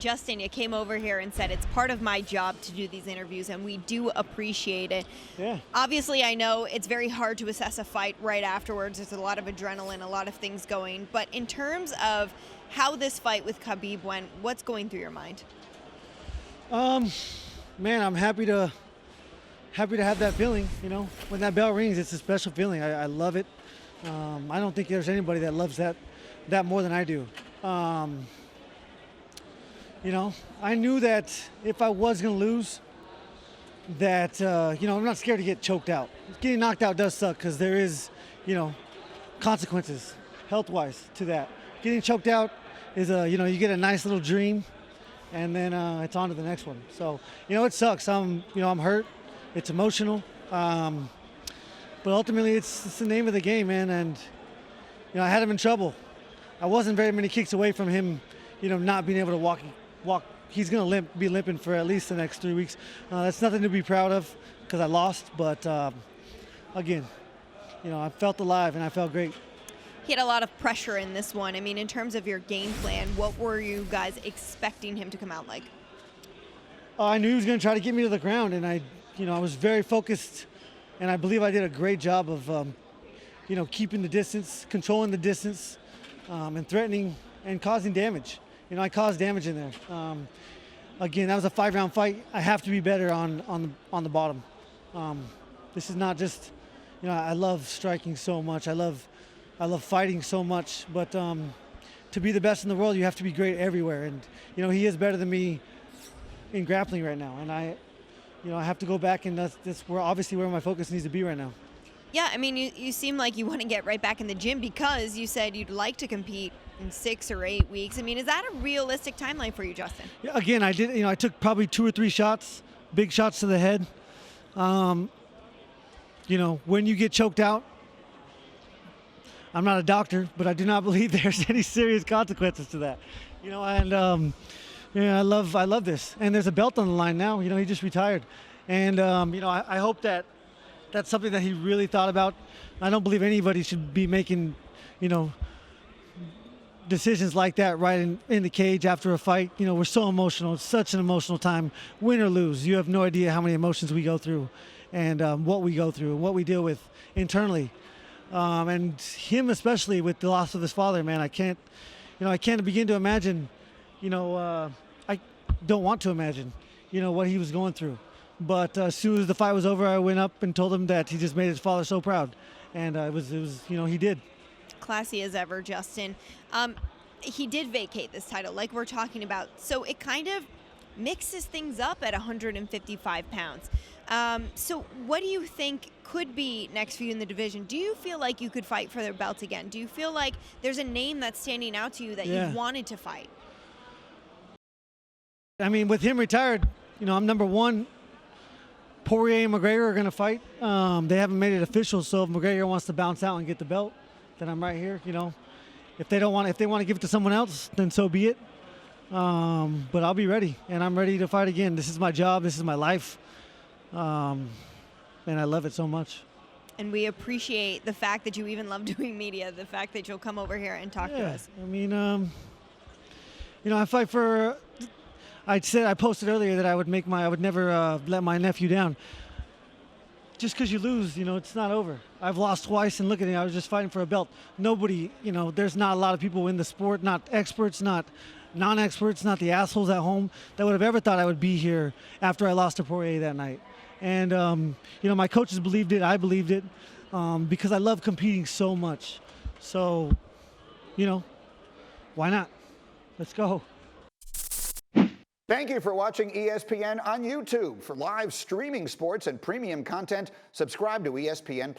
Justin, you came over here and said it's part of my job to do these interviews, and we do appreciate it. Yeah. Obviously, I know it's very hard to assess a fight right afterwards. There's a lot of adrenaline, a lot of things going. But in terms of how this fight with Khabib went, what's going through your mind? Man, I'm happy to have that feeling. You know, when that bell rings, it's a special feeling. I love it. I don't think there's anybody that loves that more than I do. You know, I knew that if I was going to lose, that, you know, I'm not scared to get choked out. Getting knocked out does suck because there is, you know, consequences health-wise to that. Getting choked out is, you know, you get a nice little dream and then it's on to the next one. So, you know, it sucks. I'm hurt. It's emotional. But ultimately, it's the name of the game, man. And, you know, I had him in trouble. I wasn't very many kicks away from him, you know, not being able to walk. He's going to be limping for at least the next 3 weeks. That's nothing to be proud of because I lost. But, again, you know, I felt alive and I felt great. He had a lot of pressure in this one. I mean, in terms of your game plan, what were you guys expecting him to come out like? I knew he was going to try to get me to the ground, and I was very focused, and I believe I did a great job of, you know, keeping the distance, controlling the distance, and threatening and causing damage. You know, I caused damage in there. Again, that was a 5-round fight. I have to be better on the bottom. This is not just, you know, I love striking so much. I love fighting so much. But to be the best in the world, you have to be great everywhere. And you know, he is better than me in grappling right now. And I have to go back, and that's obviously where my focus needs to be right now. Yeah, I mean, you seem like you want to get right back in the gym because you said you'd like to compete in 6 or 8 weeks. I mean, is that a realistic timeline for you, Justin? Yeah, again, I did. You know, I took probably 2 or 3 shots, big shots to the head. You know, when you get choked out, I'm not a doctor, but I do not believe there's any serious consequences to that. You know, and yeah, I love this, and there's a belt on the line now. You know, he just retired, and you know, I hope that that's something that he really thought about. I don't believe anybody should be making, you know, decisions like that right in the cage after a fight. You know, we're so emotional. It's such an emotional time. Win or lose, you have no idea how many emotions we go through, and what we go through, and what we deal with internally. And him especially with the loss of his father, man, I can't begin to imagine. You know, I don't want to imagine, you know, what he was going through. But as soon as the fight was over, I went up and told him that he just made his father so proud. And it was, you know, he did. Classy as ever, Justin. He did vacate this title, like we're talking about. So it kind of mixes things up at 155 pounds. So what do you think could be next for you in the division? Do you feel like you could fight for the belt again? Do you feel like there's a name that's standing out to you that you've wanted to fight? I mean, with him retired, you know, I'm number 1. Poirier and McGregor are going to fight. They haven't made it official, so if McGregor wants to bounce out and get the belt, then I'm right here. You know, if they want to give it to someone else, then so be it. But I'll be ready, and I'm ready to fight again. This is my job. This is my life, and I love it so much. And we appreciate the fact that you even love doing media, the fact that you'll come over here and talk to us. I mean, you know, I fight for. I posted earlier that I would never let my nephew down. Just because you lose, you know, it's not over. I've lost twice, and look at me, I was just fighting for a belt. Nobody, you know, there's not a lot of people in the sport, not experts, not non-experts, not the assholes at home that would have ever thought I would be here after I lost to Poirier that night. And, you know, my coaches believed it, I believed it, because I love competing so much. So, you know, why not? Let's go. Thank you for watching ESPN on YouTube. For live streaming sports and premium content, subscribe to ESPN+.